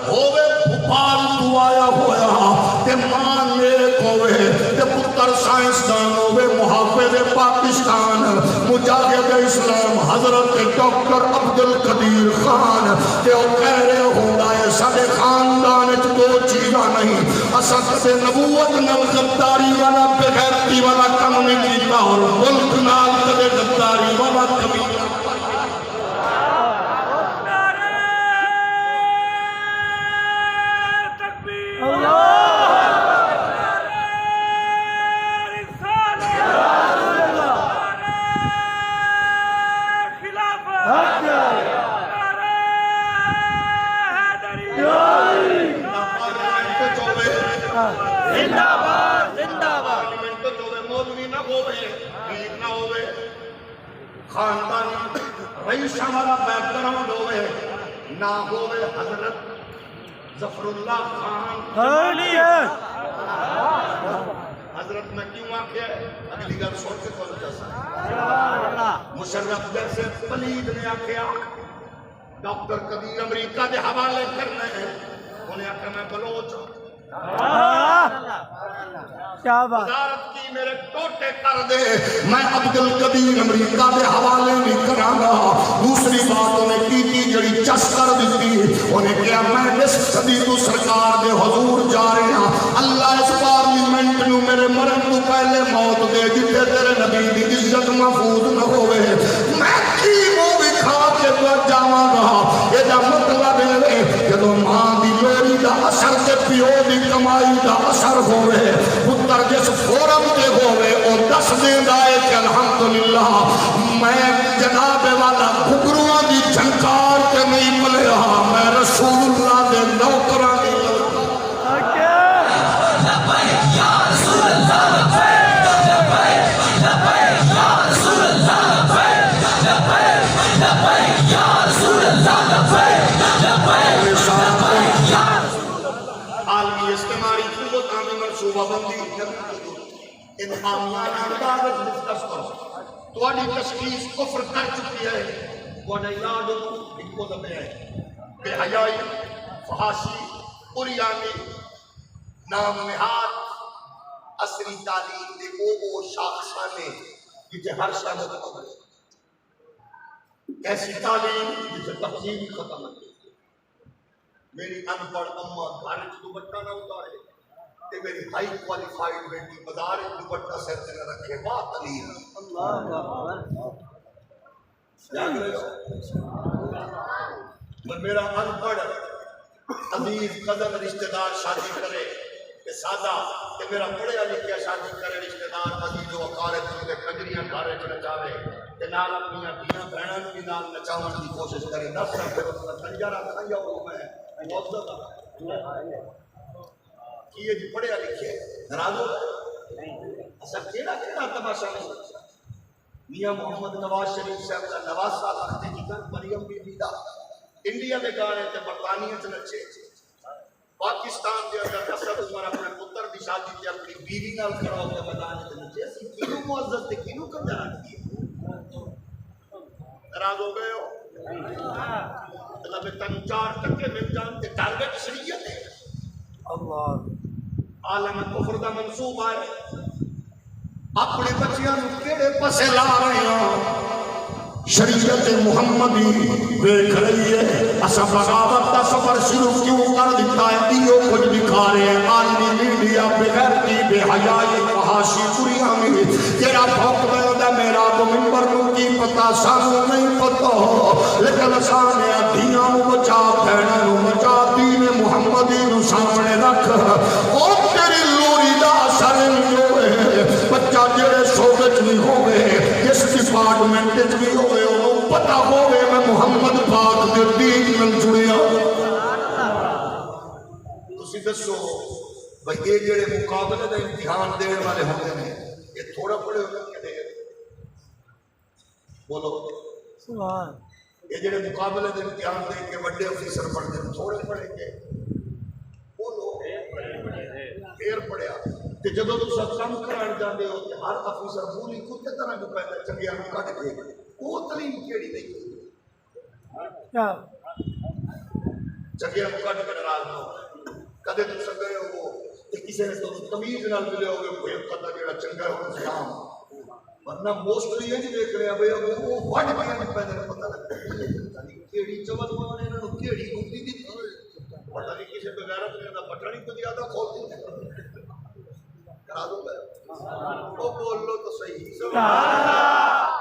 ہووے بھوپال تو آیا ہویا تے ماں نیک ہووے تے پتر سائنسدان ہووے محافظ پاکستان مجاہد اسلام حضرت ڈاکٹر عبدالقدیر خان تے او کہہ رہے ہوگا ہے سارے خاندان دو چیزاں نہیں اساں کدے نبوت نال غداری والا بغیرتی والا کم نہیں کیتا اور ملک نال کدے غداری والا کمی خاندان رئیس ہمارا بیک گراؤنڈ ہوئے نہ ہوئے حضرت ظفر اللہ خان حضرت میں کیوں آکھے اگلی گل سوچ کے کھول جیسا مشرف جیسے پلید نے آکھے ڈاکٹر قدیر امریکہ دے حوالے کرنے ہیں انہیں آکھے میں بلوچ ہوں وزارت کی میرے ٹوٹے کر دے میں عبدالقدیر امریکہ دے حوالے نہیں کرانا دوسری بات انہیں کی جڑی چس کر دیتی انہیں کیا میں نصف صدی تو سرکار دے حضور جا رہے ہیں اللہ اس پارلیمنٹ نو میرے مرن تو پہلے موت دے جتے تیرے نبی دی عزت محفوظ نہ ہوئے میں کی وہ بھی کھا کے تو جاواں گا یہ جا مطلب ہے جدو ماں دی لوری دا اثر تے پیو دی کمائی دا اثر ہوئے پتر جس فورم تے ہوئے اور دس دیں دائے کہ الحمدللہ میں جناب والا گھگروہ دی جھنکار کے نہیں ملے رہا میں رسول اللہ دے نوکران دی عالمی اجتماعی قوت عامی منصوبہ بندی انعامیان اندازت ڈسکس کرو تو آنی تشخیص کفر کر چکی ہے وہ نیاد ایک کو دبے ہے بے حیائی فحاشی قریانی نام نہاد عصری تعلیم دے وہ شاخصانے جسے ہر شاہد ختم ہے ایسی تعلیم جسے تقسیم ختم ہے میری انپڑھ اممہ گھر دوپٹہ نہ اتارے تے میری ہائی کوالیفائیڈ بیٹی بازار دوپٹہ سر سے نہ رکھے بات تعلیم جاگ رہے ہو پر میرا انپڑھ عزیز قدم رشتہ دار شادی کرے کہ سادہ کہ میرا پڑھیا لکھیا شادی کرے رشتہ دار عزیز و اقارب کے کنجریاں کارے چلے چاہے کہ نال اپنی دینا بہنوں بھی نال نچاون کی کوشش کرے نہ صرف پھر اس کا کنجرا کھایا ہو میں موجود یہ جی پڑھیا لکھے ناراض ہو ایسا کیڑا کیڑا تماشا نہیں میاں محمد نواز شریف صاحب کا نواز صاحب رکھتے کی کر مریم بی بی دا انڈیا میں گانے تے برطانیہ چ نچے پاکستان کے اندر اسد عمر اپنے پتر دی شادی تے اپنی بیوی نال کھڑا ہو کے میدان تے نچے اسی کینو معزز تے کینو کنجرا کی ناراض ہو گئے ہو اللہ تن 4 ٹکے مل جان تے ٹارگٹ شریعت ہے اللہ عالم کفر دا منصوب آئے اپنے بچیاں کیڑے پسے لا رہے ہیں شریعت محمدی دیکھ رہی ہے اسا بغاوت دا سفر شروع کیوں کر دیتا ہے دیو کچھ دکھا رہے ہیں عالمی میڈیا بغیرتی بے حیائی فحاشی قریانی تیرا حکم ہے میرا تو منبر نو کی پتہ سانو نہیں پتہ لیکن سانے دھیاں نو بچا بہناں نو بچا دین محمدی نو سامنے رکھ او تیری لوری دا اثر نہیں ہوئے بچہ جڑے شعبے نہیں ہوئے جس ڈپارٹمنٹ بھی ہوئے انہوں پتہ ہوئے میں محمد پاک دے دین نال جڑیا تسی دسو بھئی یہ جڑے مقابلے دا امتحان دینے والے ہوتے ہیں یہ تھوڑا پڑے ہوئے کہ دے بولو سبحان یہ جڑے مقابلے دا امتحان دے کے بڑے افیسر پڑھتے ہیں تھوڑے پڑھے کے بولو پھر پڑھیا کہ جدو تو سب کام کران جاندے ہو کہ ہر افیسر بولی کتے طرح جو پہلے چنگیاں نو کٹ کے وہ تعلیم کیڑی نہیں چنگے کٹ کے ناراض نہ ہو کدے تو سگے ہو کسی نے تو تمیز نال ملے ہوگے کوئی پتہ جڑا چنگا ہو سلام ورنہ موسٹلی یہ دیکھ رہے ہیں بھئی وہ وڈ کے نہیں پہلے پتہ لگتا ہے کیڑی چول ماں نے انہاں نوں کیڑی گوتی دی پتہ نہیں کسی بغیرت نے دا پٹھانی کو زیادہ کھول دی کرا دو گے وہ بول لو تو صحیح سبحان اللہ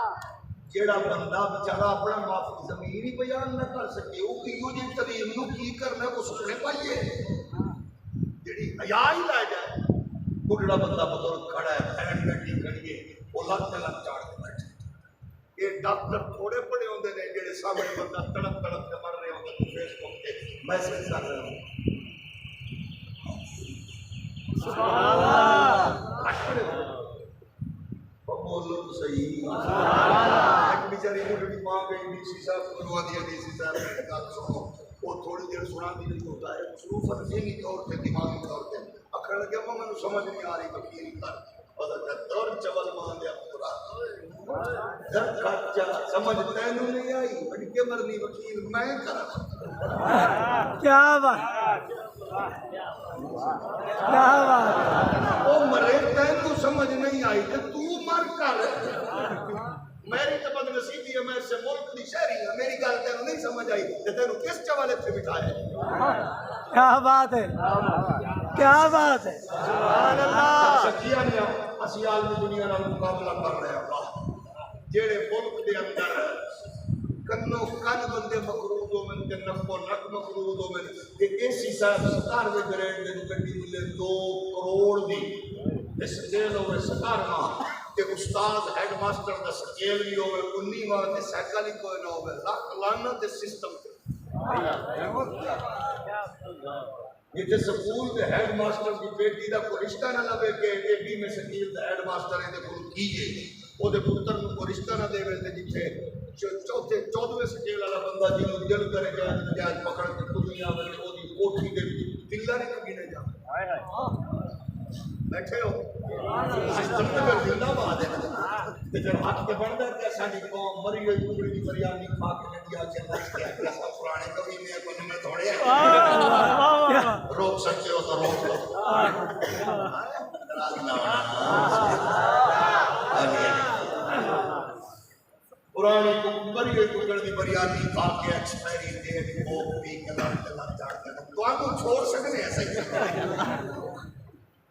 جیڑا بندہ بیچارہ اپنا معافی ضمیر ہی بیان نہ کر سکے وہ کیوں جی تریم نو کی کرنا کو سننے پائیے جیڑی حیا ہی لے جائے بڑھڑا بندہ بزرگ کھڑا ہے بہن بیٹھی کھڑی ہے وہ لگ چاڑ کے بیٹھے یہ ڈاکٹر تھوڑے پڑے ہوندے نے جیڑے سامنے بندہ تڑپ تڑپ کے مر رہے ہوندے فیس بک تے میسج کر رہے ہوں سبحان اللہ بولو تو صحیح ایک بیچاری بڑھڑی ماں گئی ڈی سی صاحب کروا دیا ڈی سی صاحب نے کہا سنو وہ تھوڑی دیر سنا بھی نہیں ہوتا ہے مصروف ذہنی طور پہ دماغی طور پہ اکھڑ لگے وہ میں سمجھ نہیں آ رہی وکیل کر اور دور چول مان دیا پورا در کا سمجھ تینوں نہیں آئی بڑی کے مرنی وکیل میں کرا کیا بات کیا بات وہ مرے تینوں سمجھ نہیں آئی کہ تو مر کر میری تو بد نصیبی ہے میں اس سے ملک کی شہری ہوں میری گل تینوں نہیں سمجھ آئی کہ تینوں کس چوالے پہ بٹھایا کیا بات ہے کیا بات ہے سبحان اللہ سچیاں نے اسی عالمی دنیا نال مقابلہ کر رہے ہیں جیڑے ملک دے اندر کنو کن بندے مقروض ہو میں تے نفو نک مقروض ہو میں تے اسی صاحب 17ویں گریڈ دے گڈی ملے 2 کروڑ دی اس جیل ہوئے 17واں تے استاد ہیڈ ماسٹر دا سکیل بھی ہوئے 19واں تے سائیکل ہی کوئی نہ ہوئے لاکھ لعنت تے سسٹم یہ تے سکول دے ہیڈ ماسٹر کی بیٹی دا کوئی رشتہ نہ لبے کہ اے بی میں سکیل دا ہیڈ ماسٹر ہے تے کوئی کیجے وہ دے پتر نو کوئی رشتہ نہ دے وے تے جتھے چوتھے 14ویں سکیل والا بندہ جنوں دل کرے گا پکڑ کے دنیا میں او دی کوٹھی دے پلر ہی کبھی نہیں جا بیٹھے ہو سسٹم تے پھر زندہ باد ہے تے جب ہاتھ تے بن جاتا ہے ساڈی قوم مری ہوئی ٹکڑی دی بریانی کھا کے انڈیا کے نچ کے ایسا پرانے کبھی میں کوئی میں تھوڑے روک سکتے ہو تو روک لو پرانی مری ہوئی ٹکڑ دی بریانی کھا کے ایکسپائری ڈیٹ کوک پی کے لڑ جاڑ کے تو آپ کو چھوڑ سکتے ہیں ایسا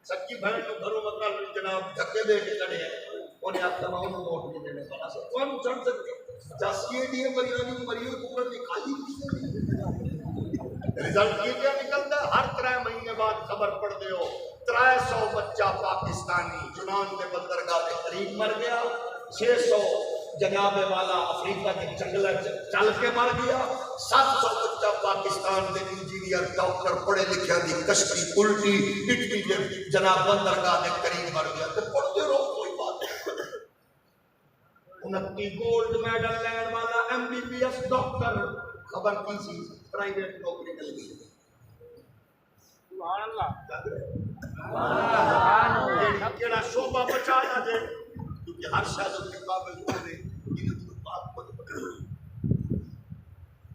سچی بہن کو گھروں مطلب جناب دھکے دے کے چڑھے ہیں انہیں آپ تمام نوٹ نہیں دینے والا سب کون چڑھ سکتے جاسیے دیے بریانی مریو ٹکڑ نکالی رزلٹ یہ کیا نکلتا ہے ہر 3 مہینے بعد خبر پڑھ دے ہو 300 بچہ پاکستانی یونان کے بندرگاہ کے قریب مر گیا 600 جناب والا افریقہ کے جنگل چل کے مر گیا 700 بچہ پاکستان کے انجینئر ڈاکٹر پڑھے لکھے دی کشتی الٹی اٹلی کے جناب بندرگاہ کے قریب مر گیا تو پڑھتے رہو کوئی بات 29 گولڈ میڈل لین والا MBBS ڈاکٹر خبر کی سی پرائیویٹ نوکری مل گئی سبحان اللہ کیڑا شعبہ بچایا جے کیونکہ ہر شاید کے قابل ہونے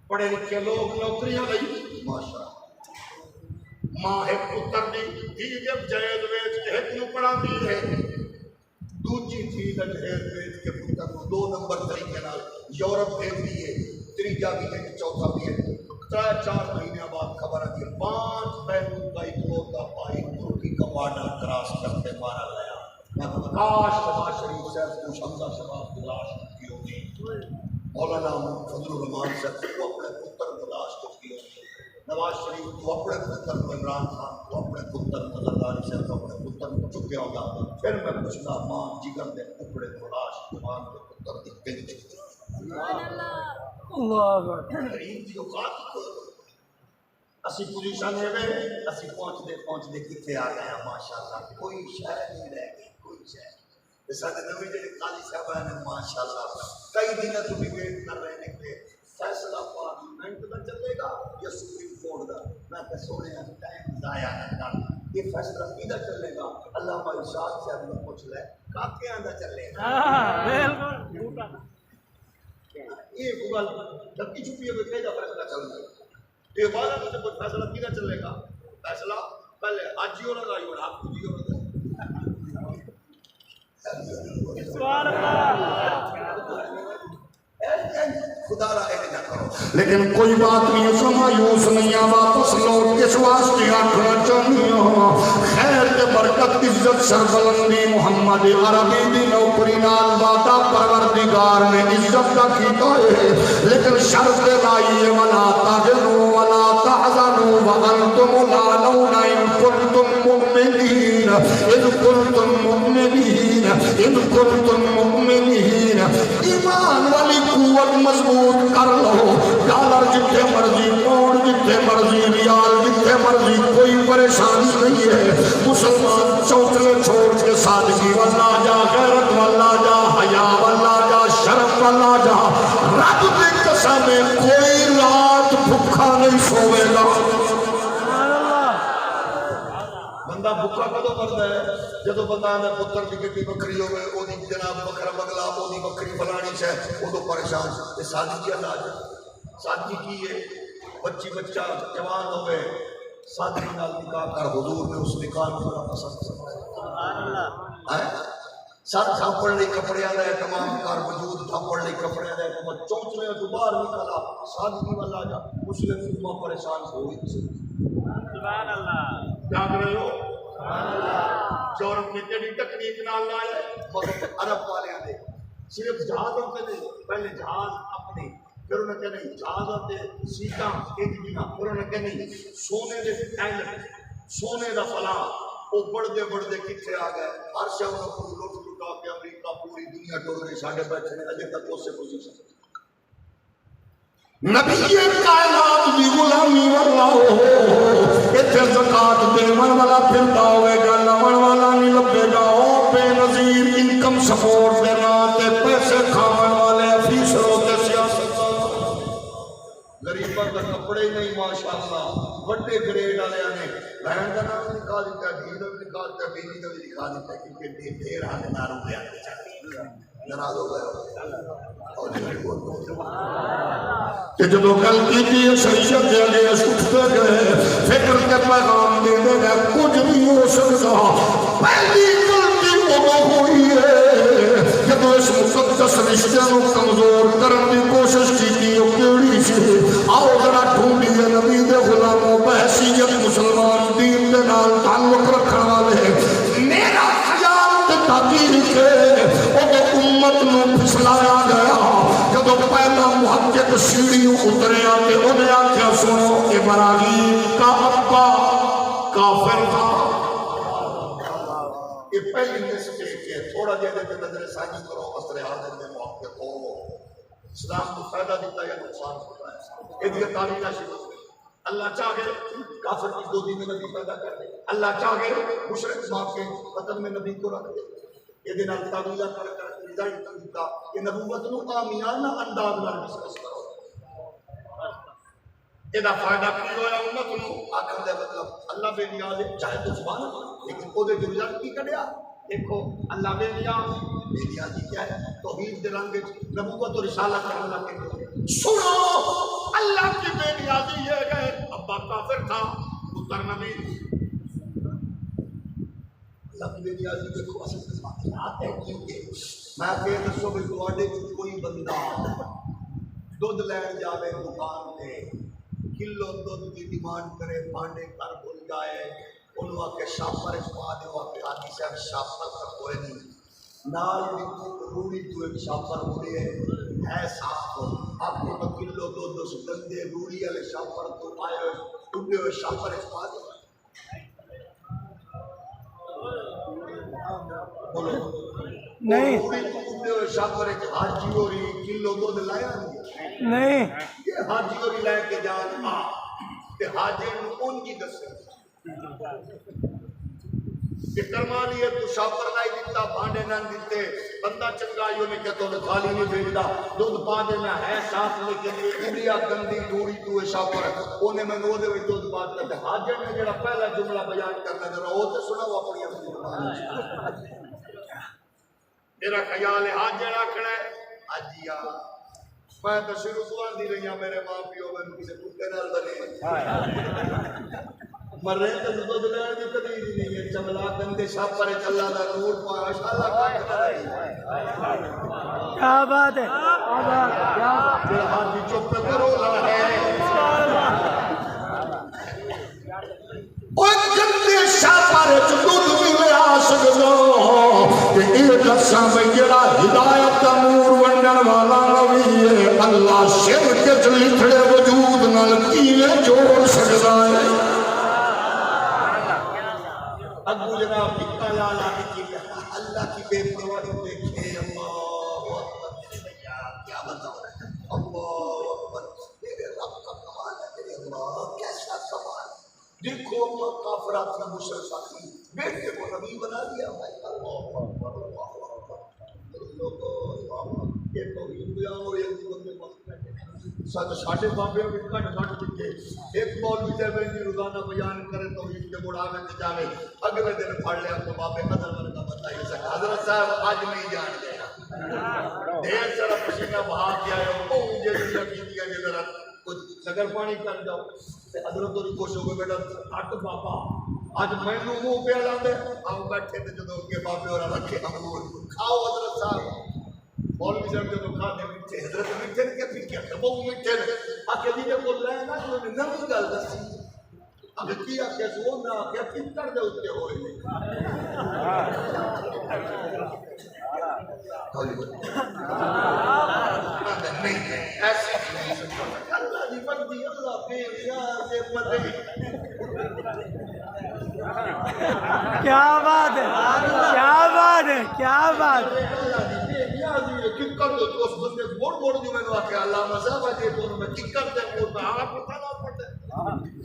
پڑھے لکھے لوگ نوکریاں لئی ماشاء ماں ایک پتر دی جب جہیز ویچ کے ایک نو پڑھا دی ہے دوجی تھی جہیز ویچ کے پتر کو 2 نمبر طریقے نال یورپ بھیج دیے تیجا بھی ہے چوتھا بھی ہے 3-4 مہینے بعد خبر آتی ہے 5 بیرون کا اکلوتا بھائی ترکی کا بارڈر کراس کرتے مارا گیا کاش شباز شریف صاحب کو شمزہ شباب کی لاش کی ہوگی مولانا فضل الرحمان صاحب کو اپنے پتر کو لاش کی ہوگی نواز شریف کو اپنے پتر کو عمران خان کو اپنے پتر کو زرداری صاحب کو اپنے پتر کو چکے ہوگا پھر میں پوچھنا ماں جگر دے ٹکڑے کو لاش جوان کے پتر کی پنج دیکھتے اللہ غریب کی اوقات کو اسی پوزیشن ہے میں اسی پہنچ دے کتنے آ گئے ہیں ماشاءاللہ کوئی شہر نہیں رہ گئی کوئی شہر ساتھ نوی جڑے قاضی صاحب ہیں ماشاءاللہ کئی دن تو ڈیبیٹ کر رہے ہیں کہ فیصلہ پارلیمنٹ کا چلے گا یا سپریم کورٹ کا میں کہ سونے ٹائم ضائع نہ کر یہ فیصلہ کیدا چلے گا علامہ ارشاد صاحب نے پوچھ لے کاکیاں دا چلے گا بالکل یہ گل ڈکی چھپی ہے کہ دا فیصلہ چل رہا ہے یہ عبادت سے کوئی فیصلہ کینا چلے گا؟ فیصلہ پہلے حاجیوں نے لائی ہونا، حاجیوں نے سبحان اللہ خدا را نہ کرو۔ لیکن کوئی بات نہیں، اس مایوس نہیں ہے، واپس لوٹ اس واسطے آخنا چاہنی ہوں خیر کے برکت عزت سربلندی محمد عربی دی نوکری نال وعدہ پروردگار نے عزت کا کیتا ہے، لیکن شرط لائی ہے ولا تہنوا ولا تحزنوا وانتم الاعلون ان کنتم مؤمنین ان کنتم مؤمنین ان کنتم مؤمنین۔ ایمان والی قوت مضبوط کر لو، ڈالر جتنے مرضی، پاؤنڈ جتنے مرضی، ریال جتنے مرضی، کوئی پریشانی نہیں ہے۔ مسلمان چوچلے چھوڑ کے سادگی واللہ جا، غیرت واللہ جا، حیا واللہ جا، شرف واللہ جا، رب کی قسم کوئی رات بھوکا نہیں سوئے گا۔ بندہ بھوکا کدو مردا ہے؟ جدو بندہ آدھا پتر کی گڈی بکری ہوئے، وہ جناب بکرا بگلا، وہ بکری فلانی سے وہ پریشان۔ یہ سادگی اللہ جائے، سادگی کی ہے، بچی بچہ جوان ہوئے، سادگی نال نکاح کر، حضور نے اس نکاح کو بڑا پسند فرمایا۔ سر تھاپڑ لئی کپڑے آدھا ہے تمام کار وجود، تھاپڑ لئی کپڑے آدھا ہے تمام چونچنے تو باہر نکلا، سادگی والا جا، مسلم تمام پریشان ہوئی۔ سبحان اللہ کیا کر رہے ہو؟ یورپ میں کیڑی تکنیک نال لائے مگر عرب والے آدھے صرف جہاز ہوتے نہیں، پہلے جہاز اپنے، پھر انہیں کہ نہیں جہاز ہوتے سیٹاں ایک دینا، پھر انہیں کہ نہیں سونے دے ٹائلٹ، سونے دا فلاں، وہ بڑھتے بڑھتے کتنے آ گئے، ہر شے انہوں کو لوٹ لٹا کے امریکہ پوری دنیا ٹور گئی، ساڑھے بیٹھے نے اجے تک اس سے پوزیشن۔ نبی کائنات دی غلامی واللہ اتھے زکاة دیون والا پھرتا ہوئے گا، لون والا نہیں لبے گا، او بے نظیر انکم سپورٹ دینا تے پیسے کھاون والے افیسروں تے سیاستاں، غریباں دا کپڑے ہی نہیں ماشاءاللہ، بڑے گریڈ والے نے بہن کا نام لکھا دیتا ہے، دھی کا بھی لکھا دیتا ہے، بیوی کا بھی لکھا دیتا ہے، کیونکہ ڈھیر آنے نہ روپے آنے چاہیے۔ ناراض ہو گئے کہ جب گل کی تھی شریعت دے آگے اٹھتے گئے، فکر کے پیغام دے گئے، کچھ نہیں ہو سکتا۔ پہلی غلطی وہ ہوئی ہے جب اس مقدس رشتے کو کمزور کرنے کی کوشش کی تھی، وہ کیڑی سی؟ آؤ ذرا ڈھونڈیے نبی دے غلاموں بحیثیت مسلمان دین دے نال تعلق رکھنے والے، میرا خیال تے تحقیق ہے وہ امت نو پھسلایا گیا۔ جب پہلا محقق سیڑھیوں اترے آتے انہیں آکھیا سنو ابراہیم کا ابا کافر تھا۔ یہ پہلی مسٹیک ہے، تھوڑا جہاں دے نظر ثانی کرو، اثر حاضر میں محقق ہو، اسلام کو فائدہ دیتا ہے یا نقصان ہوتا ہے، یہ دیئے تعلیم شروع ہے۔ اللہ چاہے کافر کی گودی میں نبی پیدا کر دے، اللہ چاہے مشرک ماں کے قتل میں نبی کو رکھ دے، یہ دن تعویلہ کر ڈیزائن کر دیتا کہ نبوت نو آمیانہ انداز نال ڈسکس کرو۔ یہ فائدہ کی ہویا امت نو آخر دے مطلب اللہ بے نیاز ہے، چاہے تو زبان لیکن وہ دے جو رزلٹ کی کڑیا دیکھو اللہ بے نیازی کیا ہے؟ توحید دے رنگ نبوت و رسالت کا اللہ کے سنو اللہ کی بے نیازی یہ ہے، ابا کافر تھا پتر نبی، اللہ کی بے نیازی دیکھو اصل قسمات ہے کیونکہ میں کہ دسو بھی تواڈے کوئی بندہ دودھ لین جاوے دکان تے، کلو دودھ کی ڈیمانڈ کرے، بانڈے کر بھول جائے، انہوں آکے شاپر پا دے، آکے آدھی صاحب شاپر کا کوئی نہیں، نال روڑی تو ایک شاپر ہوئے ہے صاف، آپ کو کلو دودھ سکندے روڑی والے شاپر تو آئے ٹوٹے ہوئے شاپر پا دے، بولو نہیں شاپر ایک حاجی ہوئی کلو دودھ لایا نہیں، یہ حاجی ہوئی لے کے جان تے حاجی ان کی دسے کہ کرما لیے تو شاپر لائی دیتا، بھانڈے نہ دیتے، بندہ چنگائیوں نے کہ تو نے خالی نہیں بھیجدا، دودھ پا دینا ہے صاف لیکن انڈیا گندی ڈوڑی تو شاپر انہیں میں نو دے وچ دودھ پا دیتا۔ حاجی نے جڑا پہلا جملہ بیان کرنا ذرا وہ تے سناؤ اپنی زبان۔ میرا خیال ہے حاجی آکھنا ہے حاجیا میں تو شروع تو آندھی رہی ہوں میرے ماں پیو میں کسی کتے نال بنے مرے تو دودھ لین دی تمیز ہی نہیں ہے چملا گندے شاپ پر چلا دا نور پا ماشاءاللہ کٹ رہی کیا بات ہے کیا جڑا ہاتھی چپ کرو لا ہے اوہ گندے شاپ پر دودھ ملے آ سکدا کہ یہ دساں بھئی جڑا ہدایت دا نور ونڈن والا نبی ہے اللہ شرک وچ لکھڑے وجود نال کیویں جوڑ سکدا ہے ابو جناب ٹکا لالا کی اللہ کی بے پرواہی دیکھے اللہ اکبر کیا بتاؤ اللہ اکبر میرے رب کا کمال ہے میرے اللہ کیسا کمال دیکھو اللہ کافرات کا مشرک ساتھی بیٹے کو نبی بنا دیا بھائی اللہ اکبر اللہ اکبر یہ تو بیان اور یہ بندے بات ساتھ ساڑھے بابے میں کٹ کٹ دکھے ایک مولوی سے بندی روزانہ بیان کرے تو اس کے مڑاوے سے جاوے اگلے دن پڑھ لیا تو بابے قدر ورگا بتائیے سکتا حضرت صاحب آج نہیں جان گیا دیر سارا پسینہ بہا کیا ہے وہ مجھے بھی لگی دیا کہ ذرا کچھ سگر پانی کر جاؤ حضرت تو خوش ہو گئے بیٹا ہٹ بابا آج میں نے منہ پہ لا دے ہم بیٹھے تھے جو کے بابے اور رکھے انگور کھاؤ حضرت صاحب مولوی صاحب جو کھاتے میٹھے حضرت میٹھے نے کیا پھر کیا کہ وہ میٹھے نے آکے جی نے بول رہے ہیں نا جو نے نمی گل دسی آگے کیا کہ وہ نہ کیا پھر کر دے اس کے ہوئے نہیں ایسے نہیں سکتا اللہ دی بندی اللہ بے یار دے پتے کیا بات ہے کیا بات ہے کیا بات ہے اللہ دی بے یار دی ککر دو اس بندے بوڑ بوڑ جو میں نے آکے اللہ مذہب ہے تو میں ککر دے بولتا آپ پتہ نہ پڑتے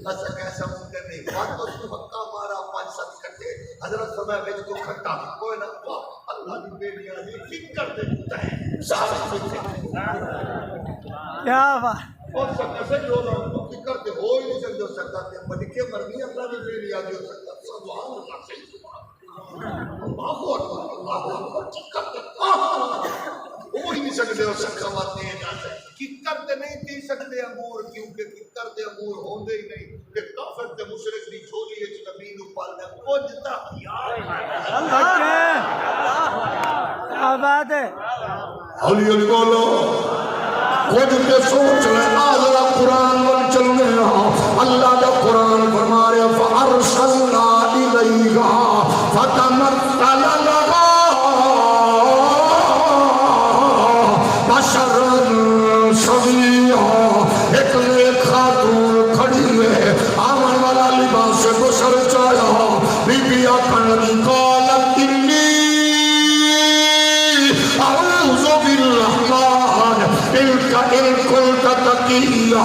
ایسا کیسا ممکن نہیں بات تو اس کو حقہ مارا 5-7 کٹے حضرت فرمایا بیچ کو کھٹا کوئی نہ اللہ دی بے یار دی ککر دے ہوتا ہے صاحب کیا بات اور سب کیسے جو لوگ کی کرتے ہو ہی نہیں سکتے ہو سکتا کہ بلکہ مرنی اللہ نے بے لیا جو سکتا سبحان اللہ سے اللہ اکبر اللہ اکبر کی کرتے ہو ہی نہیں سکتے ہو سکتا بات نہیں جاتا ہے کی کرتے نہیں پی سکتے امور کیونکہ کی کرتے امور ہوندے ہی نہیں کہ کافر تے مشرک دی چھولی ہے زمین اوپر نے پوجتا یار کیا بات ہے علی علی بولو خود کے سوچ لیں آذرا قرآن ول چلنے اللہ کا قرآن فرما رہے فَأَرْسَلْنَا إِلَيْهَا فَتَمَثَّلَ لَهَا بَشَرًا سَوِيًّا ایک نیک خاتون کھڑی ہے آمن والا لباس بشر چایا بی بی آکھن لگی قالت انی اعوذ بالرحمن ان كنت تقيا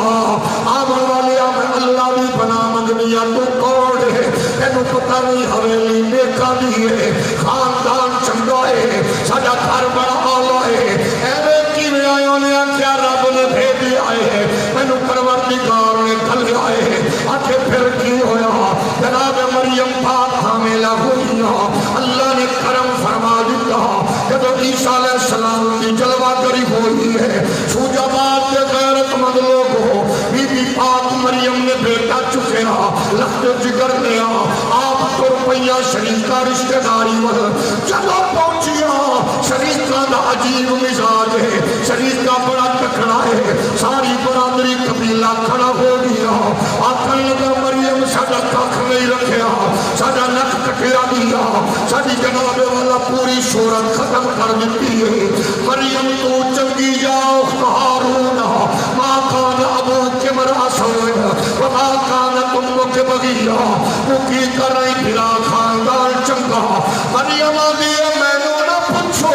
آمن والے آمن اللہ بھی بنا مگنیا تو کون ہے تینوں پتہ نہیں حویلی نیکا بھی ہے خاندان چنگا ہے ساڈا گھر بڑا آلہ ہے ایویں کیویں آئے نے آکھیا رب نے بھیجے آئے ہیں مینوں پروردگار نے گھلے آئے ہیں آکھے پھر کی ہویا جناب مریم پاک حاملہ ہوئی اللہ نے کرم فرما دیا جب عیسیٰ علیہ السلام کی جلوہ گری ہوئی ہے سوجابات کے غیرت مند لوگ ہو بی بی پاک مریم نے بیٹا چکے لخت جگر لیا آپ تو روپیہ شریکہ رشتہ داری جگہ پہنچیا شریکہ دا عجیب مزاج ہے شریکہ بڑا تکڑا ہے ساری برادری قبیلہ کھڑا ہو گیا آخر لگا مریم ساڈا کھ نہیں رکھیا ساڈا نک کٹیا دیا ساری جناب والا پوری شہرت ختم کر دیتی ہے مریم تو چنگی جاؤ ہارون ماں کان ابو کے مرا سوئن وما کان تم کے بغیہ وہ کی کر رہی بھرا خاندان چنگا مریم آگیا میں نے نہ پوچھو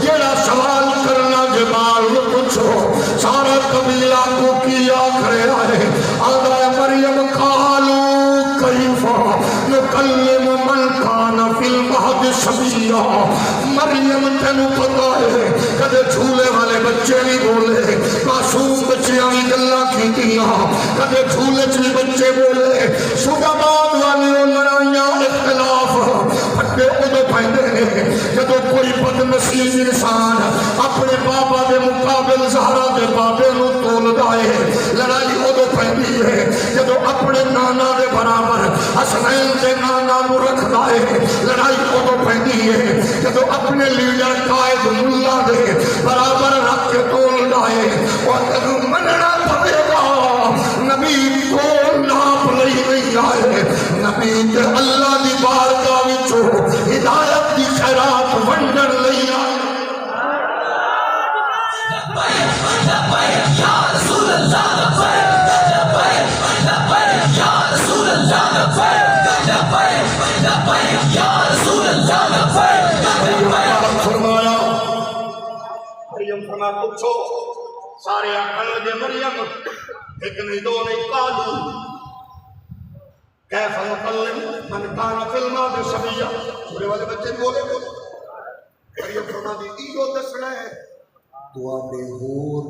جیڑا سوال کرنا جبال نہ پوچھو سارا قبیلہ کو کیا کھڑے آئے آگا مریم قالو کیفا نکلم من کان فی المہد صبیہ مریم تینوں پتا ہے کدے جھولے والے بچے نہیں بولے معصوم بچیاں بھی گلاں کیتیاں کدے جھولے چ بچے بولے سوداباد والے لڑائیاں اختلاف پھٹے ادو پیندے نے جدو کوئی بد نصیب انسان اپنے بابا دے مقابل زہرا دے بابے نو تولدا ہے لڑائی ادو پیندی ہے جدو اپنے نانا دے برابر حسنین دے نانا نو رکھدا ہے لڑائی ادو پیندی ہے جدو اپنے لیڈر قائد ملا دے برابر رکھ کے تولدا ہے اور تینوں مننا پوے گا نبی تو ناپ لئی نہیں آئے نبی تے اللہ دی بارگاہ وچوں ہدایت دی خیرات ونڈن لئی آئے فرمایا مریم فرما پوچھو سارے آخر لگے مریم ایک نہیں دو نہیں قالو کیف نکلم من کان فی الماء صبیا چھوٹے والے بچے بولے مریم فرما دی ایگو دسنا ہے تواڈے ہور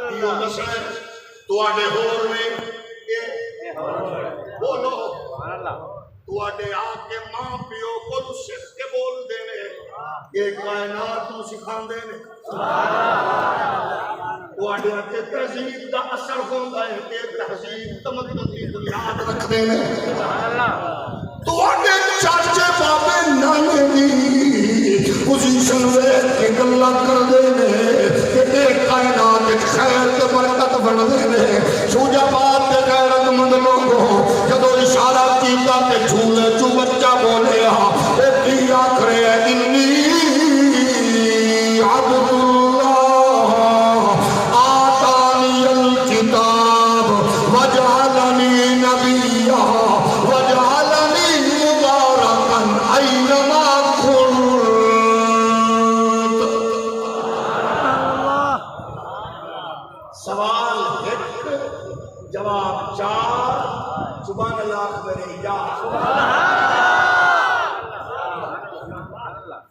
ایگو دسنا ہے تواڈے ہور میں بولو تواڈے آ کے ماں پیو کو سکھ کے بول دینے یہ کائنات نو سکھاندے نے تواڈے تے تہذیب دا اثر ہوندا ہے کہ تہذیب تمدن دی بنیاد رکھدے نے تواڈے چاچے بابے نانے دی پوزیشن ویکھ کے گلاں کردے نے کہ اے کائنات وچ خیر تے برکت بندے نے سوجا بات تے غیرت مند لوگوں جدو اشارہ کیتا تے جھولے چوں بچہ بولیا اے کی آکھرے انی عبد اللہ آتانی الکتاب وجعلنی نبیا وجعلنی مبارکا اینما کنت سوال ایک جواب چار سبحان اللہ میرے یا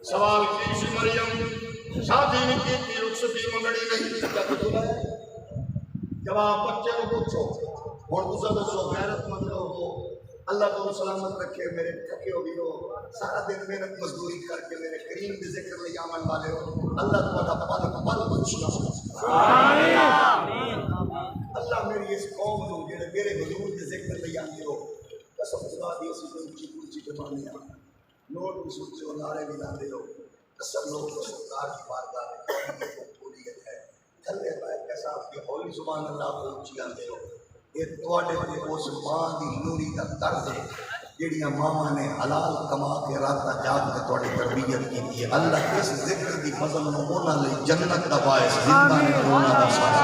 سوال کی مریم شادی نہیں کی تھی رخصتی منگنی نہیں کی جواب بچے کو پوچھو اور دوسرا دسو غیرت مند لوگو اللہ کو سلامت رکھے میرے تھکے ہو بھی ہو سارا دن محنت مزدوری کر کے میرے کریم کے ذکر لے آمن والے ہو اللہ تمہارا پل پل بخشنا اللہ میری اس قوم کو جڑے میرے حضور کے ذکر لے آندے ہو قسم خدا دی اسی کو اونچی اونچی زبانیں نوٹ بھی سوچتے ہو نعرے بھی لاندے ہو اصل لوگ کو سرکار کی بارگاہ میں قبولیت ہے تھلے بیٹھ کے صاحب کے ہولی زبان اللہ کو اونچی آندے ہو یہ تواڈے تے اس ماں دی نوری دا طرز ہے جڑیاں ماما نے حلال کما کے راتا جاگ کے تواڈی تربیت کی ہے اللہ اس ذکر دی فضل نو انہاں لئی جنت دا باعث زندہ نے انہاں دا ساتھ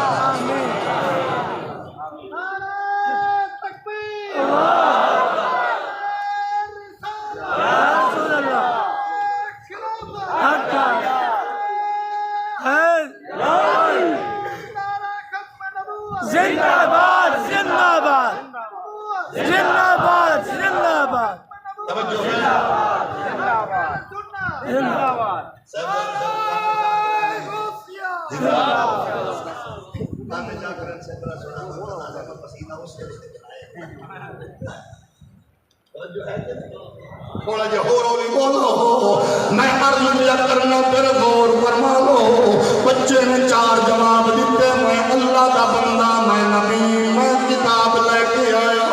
بولا جو ہو رولی بولو میں عرض کیا کرنا پھر غور فرما لو بچے نے چار جواب دیتے میں اللہ کا بندہ میں نبی میں کتاب لے کے آیا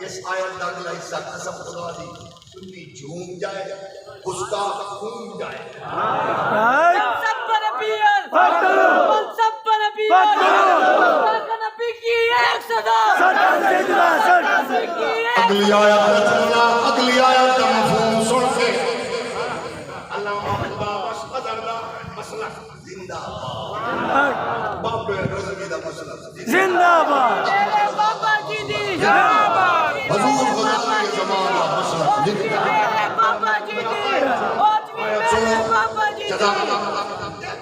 اس آیت کا اگلا حصہ قسم خدا دی سنی جھوم جائے گستاخ خون جائے اگلی آیت کا مفہوم سن کے اللہ خدا بس قدر مسئلہ زندہ باد باپ رضوی دا مسئلہ زندہ باد بابا جی دی زندہ باد حضور خدا کے زمانہ مسئلہ زندہ بابا جی دی بابا جی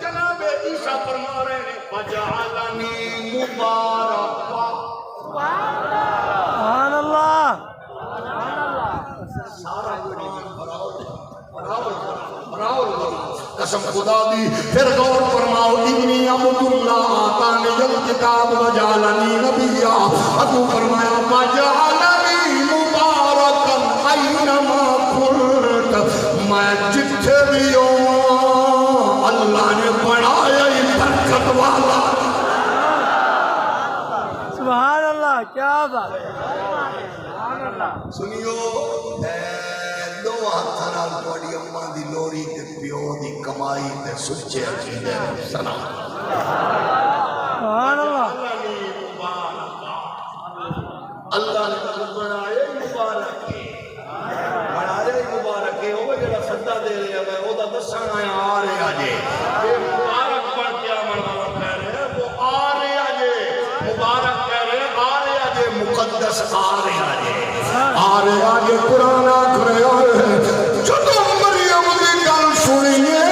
جناب عیسیٰ فرما رہے ہیں وجعلنی مبارکا سبحان اللہ سارا قسم خدا دی پھر غور فرماؤ انی عبد اللہ آتانی الکتاب وجعلنی نبیا ابو فرمایا وجعلنی مبارکا اینما کنت والا سبحان اللہ کیا بات ہے سنیو دو ہاتھ نال تواڈی اماں دی لوری تے پیو دی کمائی تے سچے عقیدے سلام سبحان اللہ اللہ نے بنائے مبارک بنائے مبارک ہے وہ جڑا صدا دے رہا ہے او دا دسن آیا آ رہا جے یہ مبارک بن کے امن والا کہہ رہے ہیں وہ آ رہا جے مبارک کہہ رہے ہیں آ رہا جے مقدس آ رہا جے قرآن آکھ رہا ہے جدو مریم دی گل سنیے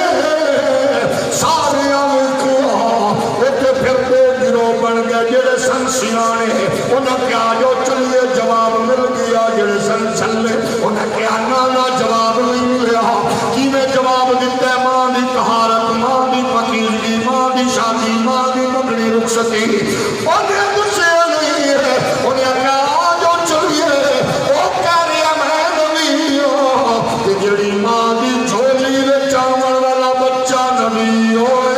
سارے پھر دو گروہ بن گئے جڑے سن سیانے انہیں کیا جو چلیے جواب مل گیا جڑے سن چلے انہیں کیا نانا جواب نہیں ملیا کی میں جواب دیتا ہے ماں دی طہارت ماں دی فقیری ماں دی شادی ماں دی مگنی رخصتی انہیں غصے نہیں ہے انہیں کیا جو چلیے وہ کہہ رہا میں نبی ہوں کہ جڑی ماں دی جھولی میں چاول والا بچہ نبی ہوئے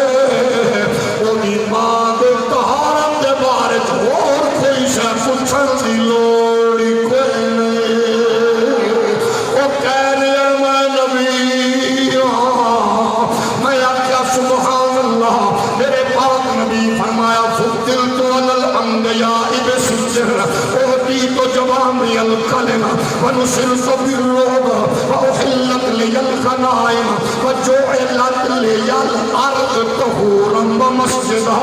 ماں دے طہارت دے بارے اور کوئی شے پوچھن دی لوڑ کوئی نہیں وہ کہہ رہے میں نبی ہوں میں آخیا سبحان اللہ میرے پاک نبی فرمایا فضلت علی الانبیاء بسجن اعطیت جوامع الکلم ونصرت بالرعب واحلت لی الغنائم وجعلت لی الارض طہورا ومسجدا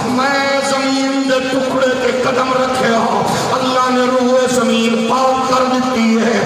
میں زمین دے ٹکڑے تے قدم رکھے اللہ نے روح زمین پاک کر دیتی ہے